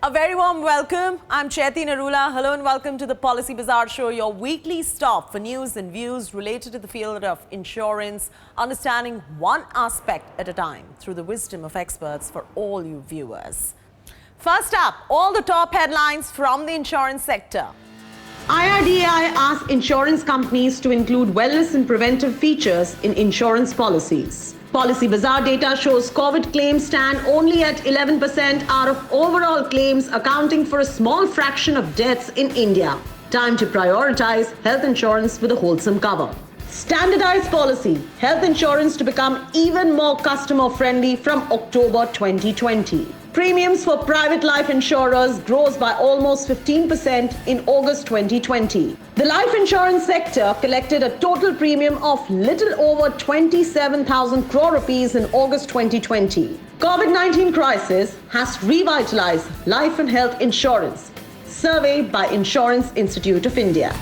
A very warm welcome. I'm Chaiti Narula. Hello and welcome to the Policybazaar show, your weekly stop for news and views related to the field of insurance, understanding one aspect at a time through the wisdom of experts for all you viewers. First up, all the top headlines from the insurance sector. IRDAI asks insurance companies to include wellness and preventive features in insurance policies. Policybazaar data shows COVID claims stand only at 11% out of overall claims, accounting for a small fraction of deaths in India. Time to prioritize health insurance with a wholesome cover. Standardized policy, health insurance to become even more customer-friendly from October 2020. Premiums for private life insurers grows by almost 15% in August 2020. The life insurance sector collected a total premium of little over 27,000 crore rupees in August 2020. COVID-19 crisis has revitalized life and health insurance. Survey by Insurance Institute of India.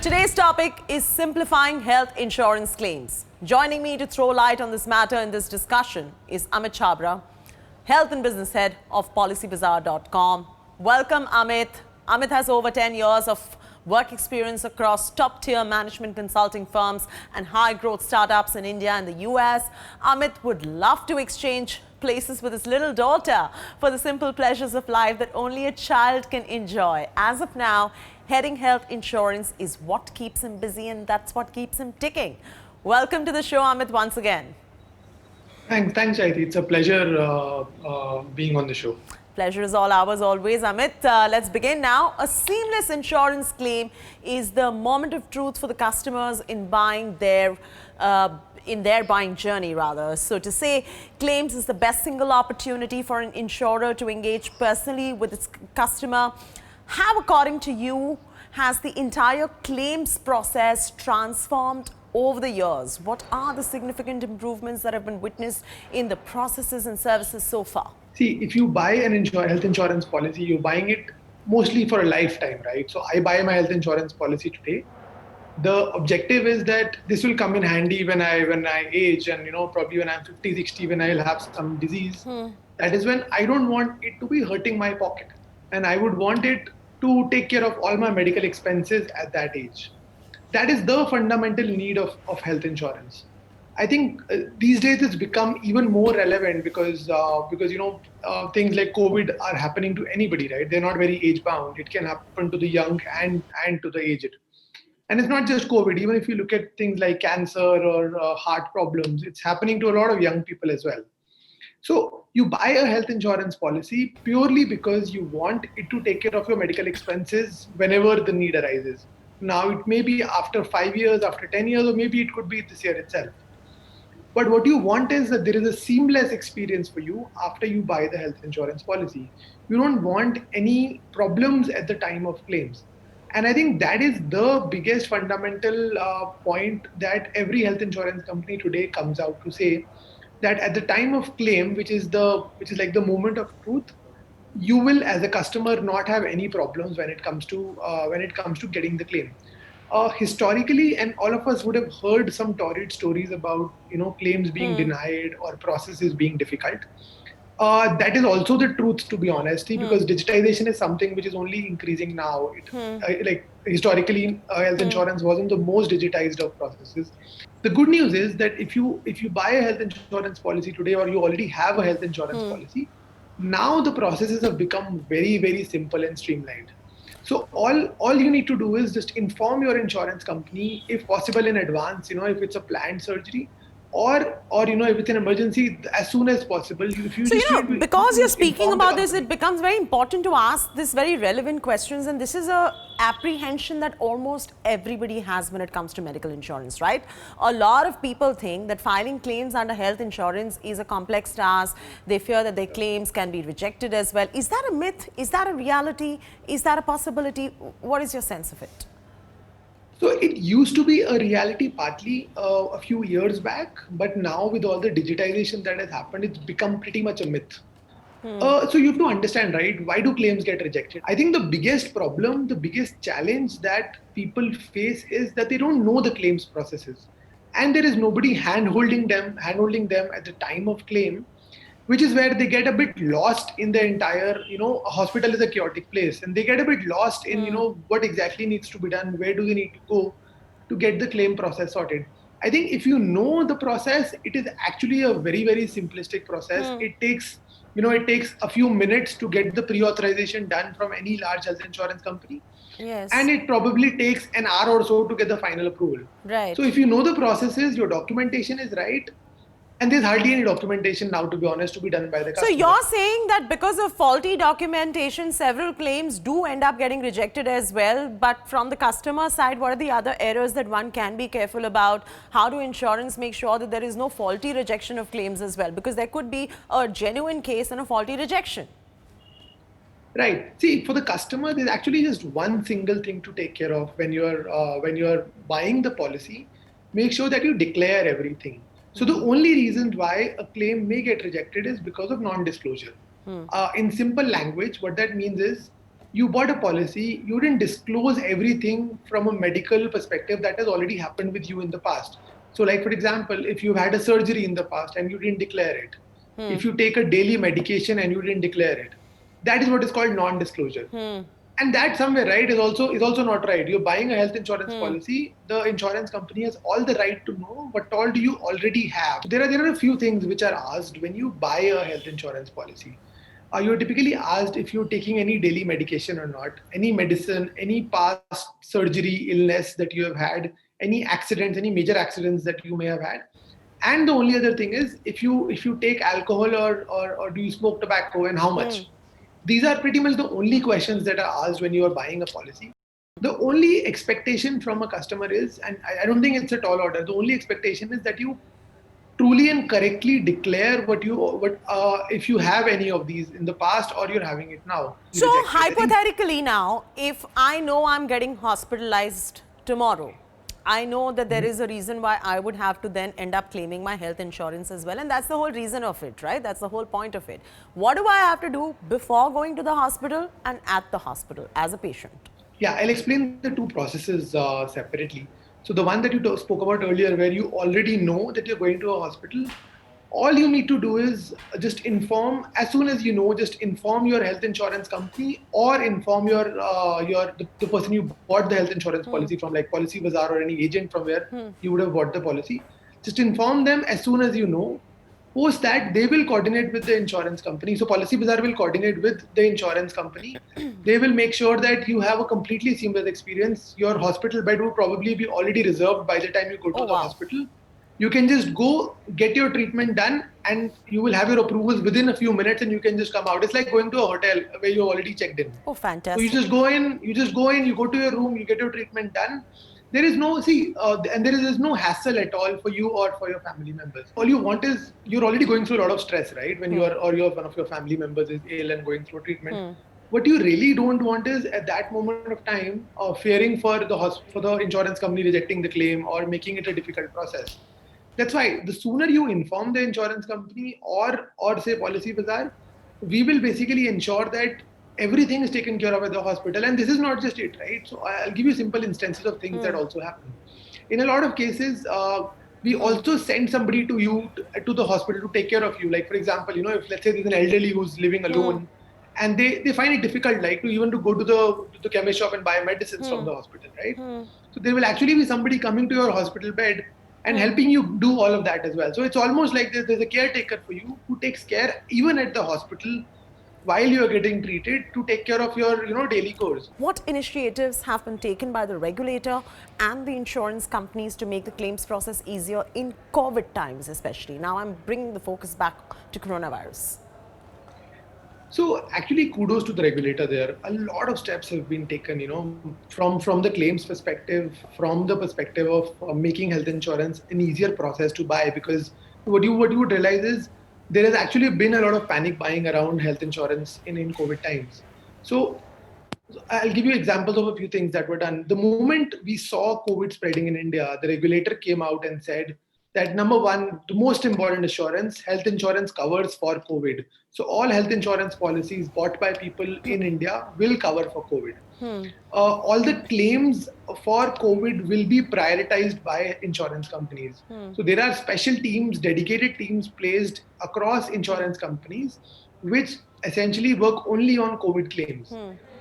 Today's topic is simplifying health insurance claims. Joining me to throw light on this matter in this discussion is Amit Chhabra, Health and Business Head of Policybazaar.com. Welcome, Amit. Amit has over 10 years of work experience across top-tier management consulting firms and high-growth startups in India and the US. Amit would love to exchange places with his little daughter for the simple pleasures of life that only a child can enjoy. As of now, heading health insurance is what keeps him busy, and that's what keeps him ticking. Welcome to the show, Amit, once again. Thanks, Chaiti. It's a pleasure being on the show. Pleasure is all ours always, Amit. Let's begin now. A seamless insurance claim is the moment of truth for the customers in buying their buying journey, rather. So to say, claims is the best single opportunity for an insurer to engage personally with its customer. How, according to you, has the entire claims process transformed over the years? What are the significant improvements that have been witnessed in the processes and services so far? See, if you buy an health insurance policy, you're buying it mostly for a lifetime, right? So I buy my health insurance policy today. The objective is that this will come in handy when I age, and probably when I'm 50, 60, when I'll have some disease. That is when I don't want it to be hurting my pocket, and I would want it to take care of all my medical expenses at that age. That is the fundamental need of health insurance. I think these days it's become even more relevant because things like COVID are happening to anybody, right? They're not very age bound. It can happen to the young and to the aged. And it's not just COVID. Even if you look at things like cancer or heart problems, it's happening to a lot of young people as well. So you buy a health insurance policy purely because you want it to take care of your medical expenses whenever the need arises. Now, it may be after 5 years, after 10 years, or maybe it could be this year itself. But what you want is that there is a seamless experience for you after you buy the health insurance policy. You don't want any problems at the time of claims. And I think that is the biggest fundamental point that every health insurance company today comes out to say, that at the time of claim, which is like the moment of truth, you will, as a customer, not have any problems when it comes to getting the claim. Historically, and all of us would have heard some torrid stories about claims being denied or processes being difficult. That is also the truth, to be honest, because digitization is something which is only increasing now. Historically, health insurance wasn't the most digitized of processes. The good news is that if you buy a health insurance policy today, or you already have a health insurance policy, now the processes have become very, very simple and streamlined. So all you need to do is just inform your insurance company, if possible in advance, if it's a planned surgery, or if it's an emergency, as soon as possible. Because you're speaking about this, it becomes very important to ask these very relevant questions, and this is a apprehension that almost everybody has when it comes to medical insurance, right? A lot of people think that filing claims under health insurance is a complex task. They fear that their claims can be rejected as well. Is that a myth? Is that a reality? Is that a possibility? What is your sense of it? So it used to be a reality partly a few years back, but now with all the digitization that has happened, it's become pretty much a myth. So you have to understand, right? Why do claims get rejected? I think the biggest problem, the biggest challenge that people face is that they don't know the claims processes, and there is nobody hand-holding them at the time of claim. which is where they get a bit lost in the entire, a hospital is a chaotic place, and they get a bit lost in, what exactly needs to be done, where do they need to go to get the claim process sorted. I think if you know the process, it is actually a very, very simplistic process. It takes a few minutes to get the pre-authorization done from any large health insurance company, and Yes. it probably takes an hour or so to get the final approval. So Right. if you know the processes, your documentation is right, and there's hardly any documentation now, to be honest, to be done by the So customer. you're saying that because of faulty documentation, several claims do end up getting rejected as well. But from the customer side, what are the other errors that one can be careful about? How do insurance make sure that there is no faulty rejection of claims as well? Because there could be a genuine case and a faulty rejection. Right. See, for the customer, there's actually just one single thing to take care of when you're buying the policy. Make sure that you declare everything. So the only reason why a claim may get rejected is because of non-disclosure. In simple language, what that means is you bought a policy, you didn't disclose everything from a medical perspective that has already happened with you in the past. So, like for example, if you've had a surgery in the past and you didn't declare it, if you take a daily medication and you didn't declare it, that is what is called non-disclosure. And that somewhere, right, is also not right. You're buying a health insurance policy. The insurance company has all the right to know what all do you already have. There are a few things which are asked when you buy a health insurance policy. You're typically asked if you're taking any daily medication or not, any medicine, any past surgery, illness that you have had, any accidents, any major accidents that you may have had. And the only other thing is if you take alcohol or do you smoke tobacco, and how much. These are pretty much the only questions that are asked when you are buying a policy. The only expectation from a customer is, and I don't think it's a tall order, the only expectation is that you truly and correctly declare what if you have any of these in the past or you're having it now. So Rejected. I think. hypothetically now, if I know I'm getting hospitalized tomorrow, I know that there is a reason why I would have to then end up claiming my health insurance as well. And that's the whole reason of it, right? That's the whole point of it. What do I have to do before going to the hospital and at the hospital as a patient? Yeah, I'll explain the two processes separately. So the one that you spoke about earlier, where you already know that you're going to a hospital, all you need to do is just inform. As soon as you know, just inform your health insurance company or inform the person you bought the health insurance policy from, like Policybazaar or any agent from where you would have bought the policy. Just inform them as soon as you know. Post that, they will coordinate with the insurance company. So Policybazaar will coordinate with the insurance company. They will make sure that you have a completely seamless experience. Your hospital bed will probably be already reserved by the time you go to Oh, the wow. hospital. You can just go get your treatment done, and you will have your approvals within a few minutes, and you can just come out. It's like going to a hotel where you already checked in. Oh, So you fantastic. just go in, you go to your room, you get your treatment done. There is no and there is no hassle at all for you or for your family members. All you want is, you're already going through a lot of stress, right? When one of your family members is ill and going through treatment. What you really don't want is at that moment of time, fearing for the insurance company rejecting the claim or making it a difficult process. That's why the sooner you inform the insurance company or say Policybazaar, we will basically ensure that everything is taken care of at the hospital. And this is not just it, right? So I'll give you simple instances of things that also happen. In a lot of cases, we also send somebody to you to the hospital to take care of you. Like for example, if let's say there's an elderly who's living alone, and they find it difficult, like to go to the chemist shop and buy medicines from the hospital, right? So there will actually be somebody coming to your hospital bed and helping you do all of that as well. So it's almost like there's a caretaker for you who takes care even at the hospital while you're getting treated, to take care of your daily chores. What initiatives have been taken by the regulator and the insurance companies to make the claims process easier in COVID times, especially? Now I'm bringing the focus back to coronavirus. So actually, kudos to the regulator there. A lot of steps have been taken, from the claims perspective, from the perspective of making health insurance an easier process to buy. Because what you would realize is there has actually been a lot of panic buying around health insurance in COVID times. So I'll give you examples of a few things that were done. The moment we saw COVID spreading in India, the regulator came out and said that number one, the most important assurance, health insurance covers for COVID. So all health insurance policies bought by people in India will cover for COVID. All the claims for COVID will be prioritized by insurance companies. So there are special teams, dedicated teams placed across insurance companies, which essentially work only on COVID claims.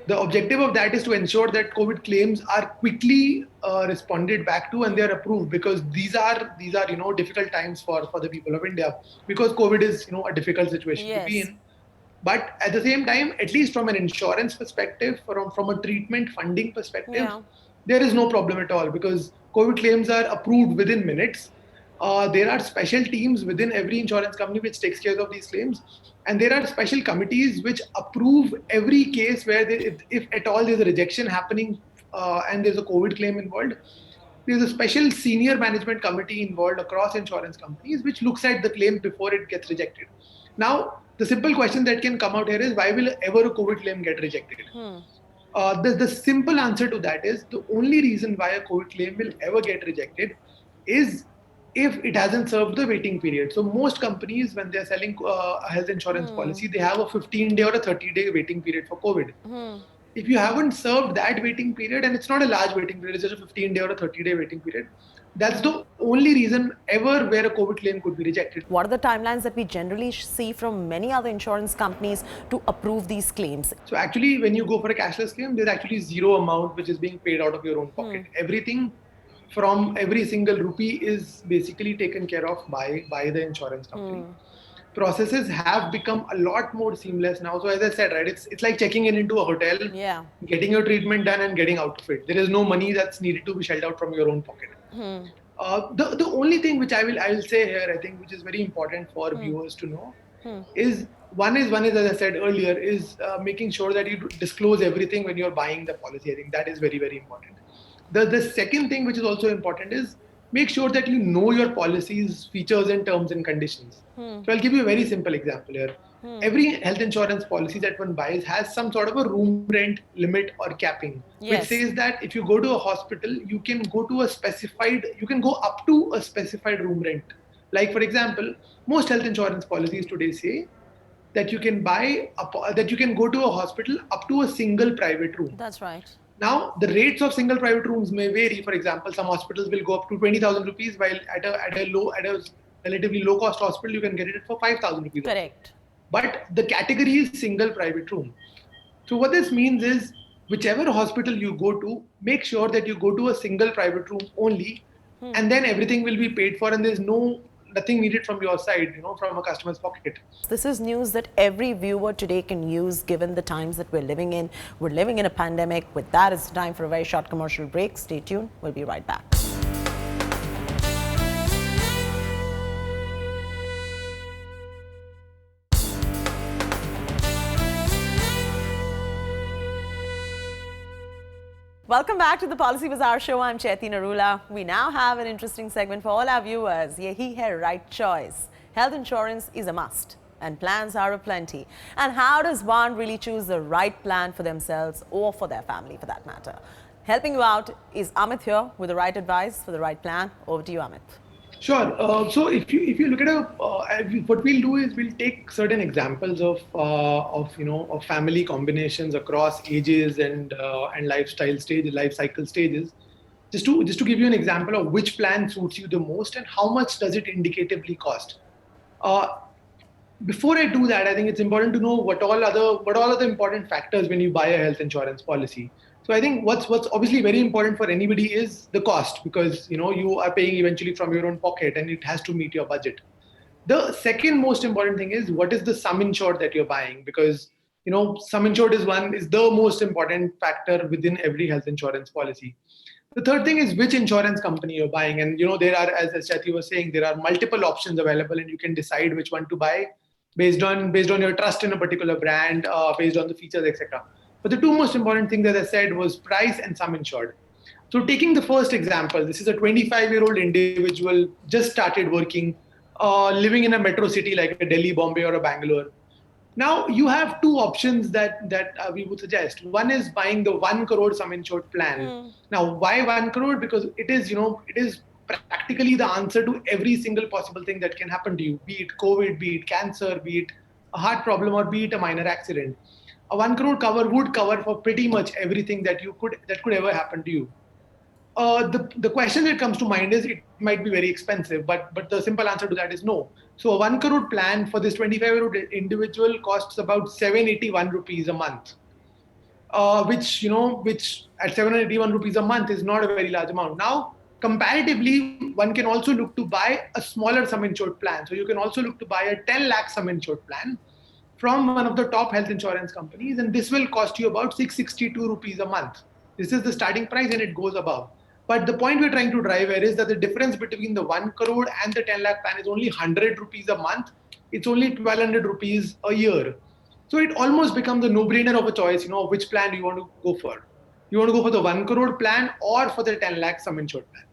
The objective of that is to ensure that COVID claims are quickly responded back to and they are approved, because these are difficult times for the people of India, because COVID is a difficult situation to be Yes. in. But at the same time, at least from an insurance perspective, from a treatment funding perspective, Yeah. there is no problem at all, because COVID claims are approved within minutes. There are special teams within every insurance company which takes care of these claims, and there are special committees which approve every case where if at all there's a rejection happening and there's a COVID claim involved. There's a special senior management committee involved across insurance companies which looks at the claim before it gets rejected. Now, the simple question that can come out here is, why will ever a COVID claim get rejected? The simple answer to that is, the only reason why a COVID claim will ever get rejected is if it hasn't served the waiting period. So most companies, when they're selling a health insurance policy, they have a 15-day or a 30-day waiting period for COVID. If you haven't served that waiting period, and it's not a large waiting period, it's just a 15-day or a 30-day waiting period, that's the only reason ever where a COVID claim could be rejected. What are the timelines that we generally see from many other insurance companies to approve these claims? So actually, when you go for a cashless claim, there's actually zero amount which is being paid out of your own pocket. Everything from every single rupee is basically taken care of by the insurance company. Processes have become a lot more seamless now. So as I said, right, it's like checking in into a hotel, Yeah. getting your treatment done and getting out of it. There is no money that's needed to be shelled out from your own pocket. The only thing which I will say here, I think, which is very important for viewers to know, is one is as I said earlier, is making sure that you disclose everything when you're buying the policy. I think that is very, very important. The second thing which is also important is make sure that you know your policy's features and terms and conditions. So I'll give you a very simple example here. Every health insurance policy that one buys has some sort of a room rent limit or capping, which Yes. says that if you go to a hospital, you can go up to a specified room rent. Like, for example, most health insurance policies today say that you can go to a hospital up to a single private room. That's right. Now, the rates of single private rooms may vary. For example, some hospitals will go up to 20,000 rupees, while at a relatively low cost hospital, you can get it for 5,000 rupees. Correct. But the category is single private room. So what this means is, whichever hospital you go to, make sure that you go to a single private room only, and then everything will be paid for, and there's nothing needed from your side, from a customer's pocket. This is news that every viewer today can use, given the times that we're living in. We're living in a pandemic. With that, it's time for a very short commercial break. Stay tuned. We'll be right back. Welcome back to the Policybazaar show. I'm Chaiti Narula. We now have an interesting segment for all our viewers. Yehi hai right choice. Health insurance is a must, and plans are aplenty. And how does one really choose the right plan for themselves or for their family, for that matter? Helping you out is Amit here with the right advice for the right plan. Over to you, Amit. Sure. So if you look at what we'll do is we'll take certain examples of family combinations across ages and life cycle stages, just to give you an example of which plan suits you the most and how much does it indicatively cost. Before I do that, I think it's important to know what all are the important factors when you buy a health insurance policy. So I think what's obviously very important for anybody is the cost, because you are paying eventually from your own pocket and it has to meet your budget. The second most important thing is, what is the sum insured that you're buying, because sum insured is the most important factor within every health insurance policy. The third thing is which insurance company you're buying, and there are, as Chathi was saying, there are multiple options available, and you can decide which one to buy based on your trust in a particular brand, based on the features, etc. But the two most important things, as I said, was price and sum insured. So taking the first example, this is a 25-year-old individual, just started working, living in a metro city like a Delhi, Bombay, or a Bangalore. Now you have two options that we would suggest. One is buying the 1 crore sum insured plan. Now, why 1 crore? Because it is practically the answer to every single possible thing that can happen to you, be it COVID, be it cancer, be it a heart problem, or be it a minor accident. A 1 crore cover would cover for pretty much everything that could ever happen to you. The question that comes to mind is it might be very expensive, but the simple answer to that is no. So a 1 crore plan for this 25-year-old individual costs about 781 rupees a month, which at 781 rupees a month is not a very large amount. Now, comparatively, one can also look to buy a smaller sum insured plan. So you can also look to buy a 10 lakh sum insured plan from one of the top health insurance companies, and this will cost you about 662 rupees a month. This is the starting price, and it goes above. But the point we're trying to drive here is that the difference between the 1 crore and the 10 lakh plan is only 100 rupees a month. It's only 1200 rupees a year. So it almost becomes a no-brainer of a choice, which plan you want to go for. You want to go for the 1 crore plan or for the 10 lakh sum insured plan.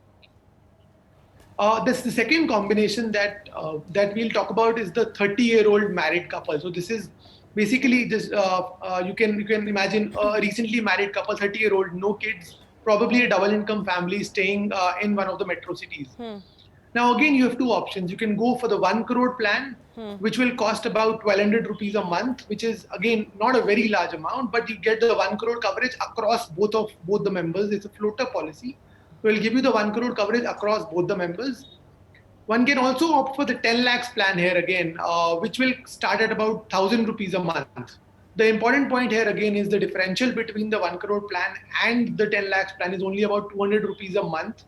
This the second combination that we'll talk about is the 30-year-old married couple. So this is basically just you can imagine a recently married couple, 30-year-old, no kids, probably a double income family staying in one of the metro cities. Now again, you have two options. You can go for the 1 crore plan, which will cost about 1200 rupees a month, which is again not a very large amount, but you get the 1 crore coverage across both the members. It's a floater policy. So it'll give you the 1 crore coverage across both the members. One can also opt for the 10 lakhs plan here again, which will start at about 1000 rupees a month. The important point here again is the differential between the 1 crore plan and the 10 lakhs plan is only about 200 rupees a month,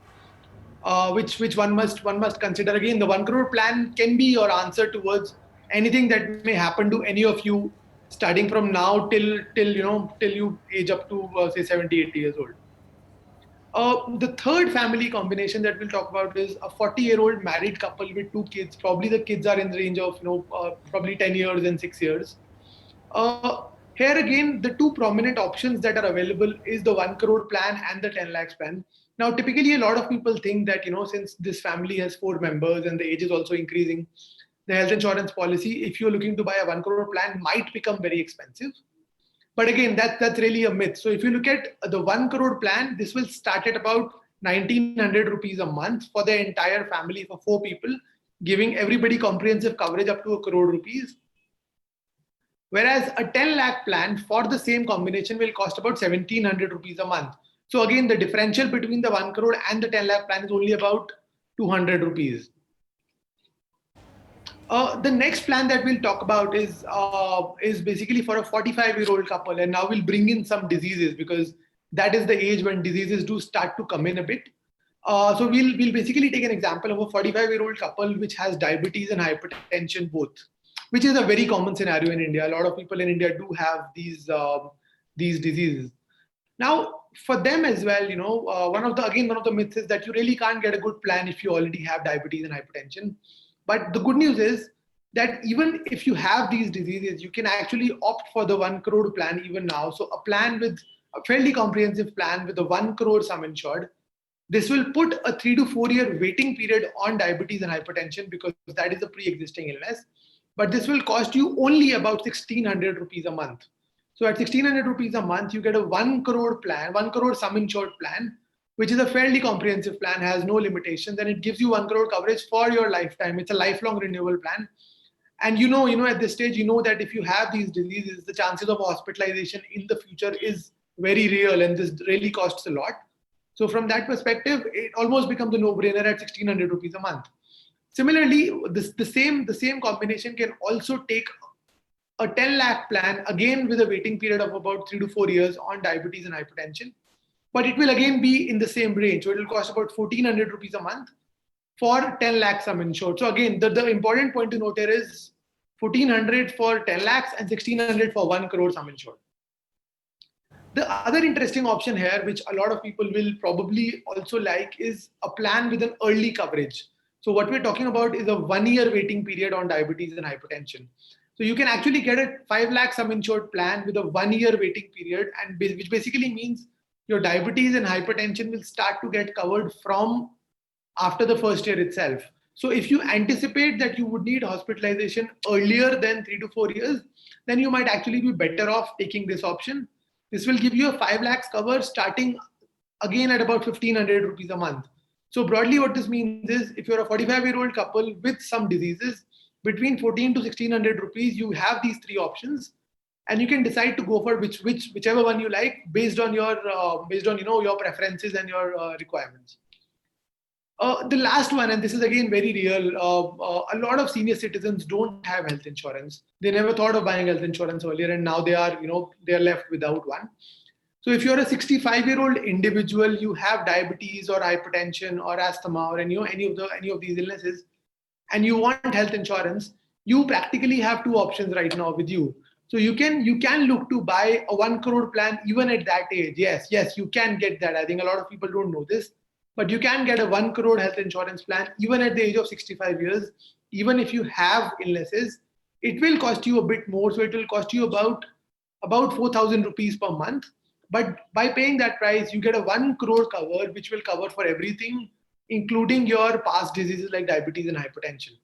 which one must consider. Again, the 1 crore plan can be your answer towards anything that may happen to any of you starting from now till you age up to say 70, 80 years old. The third family combination that we'll talk about is a 40-year-old married couple with two kids. Probably the kids are in the range of probably 10 years and 6 years. Here again, the two prominent options that are available is the 1 crore plan and the 10 lakhs plan. Now, typically, a lot of people think that since this family has 4 members and the age is also increasing, the health insurance policy, if you're looking to buy a 1 crore plan, might become very expensive. But again, that's really a myth. So if you look at the 1 crore plan, this will start at about 1900 rupees a month for the entire family for 4 people, giving everybody comprehensive coverage up to 1 crore rupees. Whereas a 10 lakh plan for the same combination will cost about 1700 rupees a month. So again, the differential between the 1 crore and the 10 lakh plan is only about 200 rupees. The next plan that we'll talk about is basically for a 45-year-old couple, and now we'll bring in some diseases because that is the age when diseases do start to come in a bit. So we'll basically take an example of a 45-year-old couple which has diabetes and hypertension both, which is a very common scenario in India. A lot of people in India do have these diseases. Now, for them as well, one of the myths is that you really can't get a good plan if you already have diabetes and hypertension. But the good news is that even if you have these diseases, you can actually opt for the 1 crore plan even now. So a plan with a fairly comprehensive plan with a 1 crore sum insured. This will put a 3 to 4 year waiting period on diabetes and hypertension because that is a pre-existing illness. But this will cost you only about 1600 rupees a month. So at 1600 rupees a month, you get a 1 crore plan, 1 crore sum insured plan, which is a fairly comprehensive plan, has no limitations, and it gives you 1 crore coverage for your lifetime. It's a lifelong renewable plan. And at this stage, that if you have these diseases, the chances of hospitalization in the future is very real, and this really costs a lot. So from that perspective, it almost becomes a no-brainer at 1600 rupees a month. Similarly, the same combination can also take a 10 lakh plan, again with a waiting period of about 3 to 4 years on diabetes and hypertension. But it will again be in the same range. So it will cost about 1400 rupees a month for 10 lakhs sum insured. So again, the important point to note here is 1400 for 10 lakhs and 1600 for 1 crore sum insured. The other interesting option here, which a lot of people will probably also like, is a plan with an early coverage. So what we're talking about is a 1 year waiting period on diabetes and hypertension. So you can actually get a 5 lakh sum insured plan with a 1 year waiting period, and which basically means your diabetes and hypertension will start to get covered from after the first year itself. So if you anticipate that you would need hospitalization earlier than 3 to 4 years, then you might actually be better off taking this option. This will give you a 5 lakhs cover starting again at about 1500 rupees a month. So broadly what this means is if you're a 45-year-old couple with some diseases, between 14 to 1600 rupees, you have these three options. and you can decide to go for whichever one you like based on your your preferences and your requirements. The last one, and this is again very real, a lot of senior citizens don't have health insurance. They never thought of buying health insurance earlier, and now they are left without one. So if you're a 65-year-old individual, you have diabetes or hypertension or asthma or any of these illnesses, and you want health insurance, you practically have two options right now with you. So you can look to buy a 1 crore plan even at that age. Yes, you can get that. I think a lot of people don't know this, but you can get a 1 crore health insurance plan even at the age of 65 years. Even if you have illnesses, it will cost you a bit more. So it will cost you about 4,000 rupees per month. But by paying that price, you get a 1 crore cover, which will cover for everything, including your past diseases like diabetes and hypertension.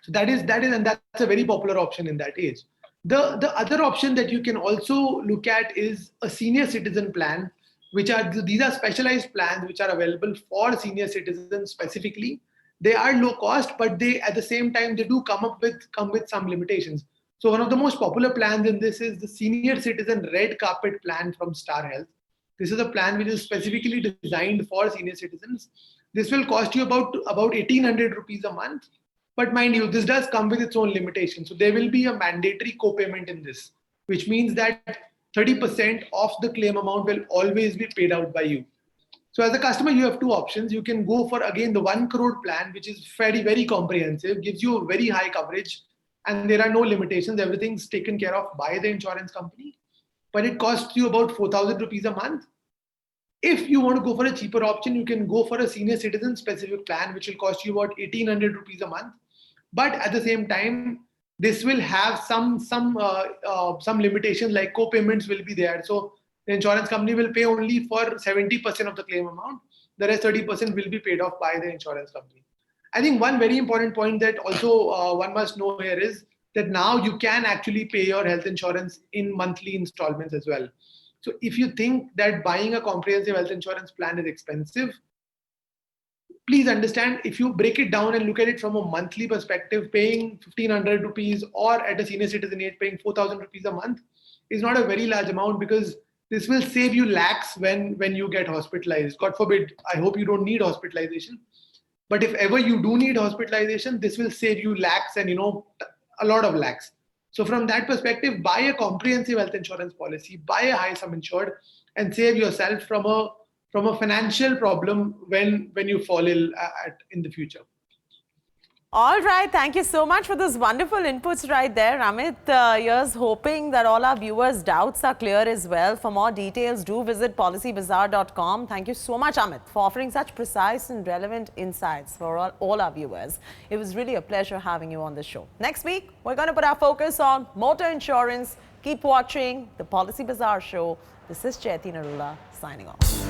So that is, and that's a very popular option in that age. The other option that you can also look at is a senior citizen plan, these are specialized plans which are available for senior citizens specifically. They are low cost, but they at the same time they do come with some limitations. So one of the most popular plans in this is the Senior Citizen Red Carpet Plan from Star Health. This is a plan which is specifically designed for senior citizens. This will cost you about 1,800 rupees a month. But mind you, this does come with its own limitations. So there will be a mandatory co-payment in this, which means that 30% of the claim amount will always be paid out by you. So as a customer, you have two options. You can go for, again, the 1 crore plan, which is very, very comprehensive, gives you a very high coverage, and there are no limitations. Everything's taken care of by the insurance company, but it costs you about 4,000 rupees a month. If you want to go for a cheaper option, you can go for a senior citizen specific plan, which will cost you about 1,800 rupees a month. But at the same time, this will have some limitations, like co-payments will be there. So the insurance company will pay only for 70% of the claim amount. The rest 30% will be paid off by the insurance company. I think one very important point that also one must know here is that now you can actually pay your health insurance in monthly installments as well. So if you think that buying a comprehensive health insurance plan is expensive, please understand, if you break it down and look at it from a monthly perspective, paying 1,500 rupees or at a senior citizen age paying 4,000 rupees a month is not a very large amount, because this will save you lakhs when you get hospitalized. God forbid, I hope you don't need hospitalization. But if ever you do need hospitalization, this will save you lakhs and a lot of lakhs. So from that perspective, buy a comprehensive health insurance policy, buy a high sum insured, and save yourself from a financial problem when you fall ill in the future. All right, thank you so much for those wonderful inputs right there, Amit. Here's hoping that all our viewers' doubts are clear as well. For more details, do visit policybazaar.com. Thank you so much, Amit, for offering such precise and relevant insights for all our viewers. It was really a pleasure having you on the show. Next week, we're going to put our focus on motor insurance. Keep watching the Policy Bazaar show. This is Chaiti Narula signing off.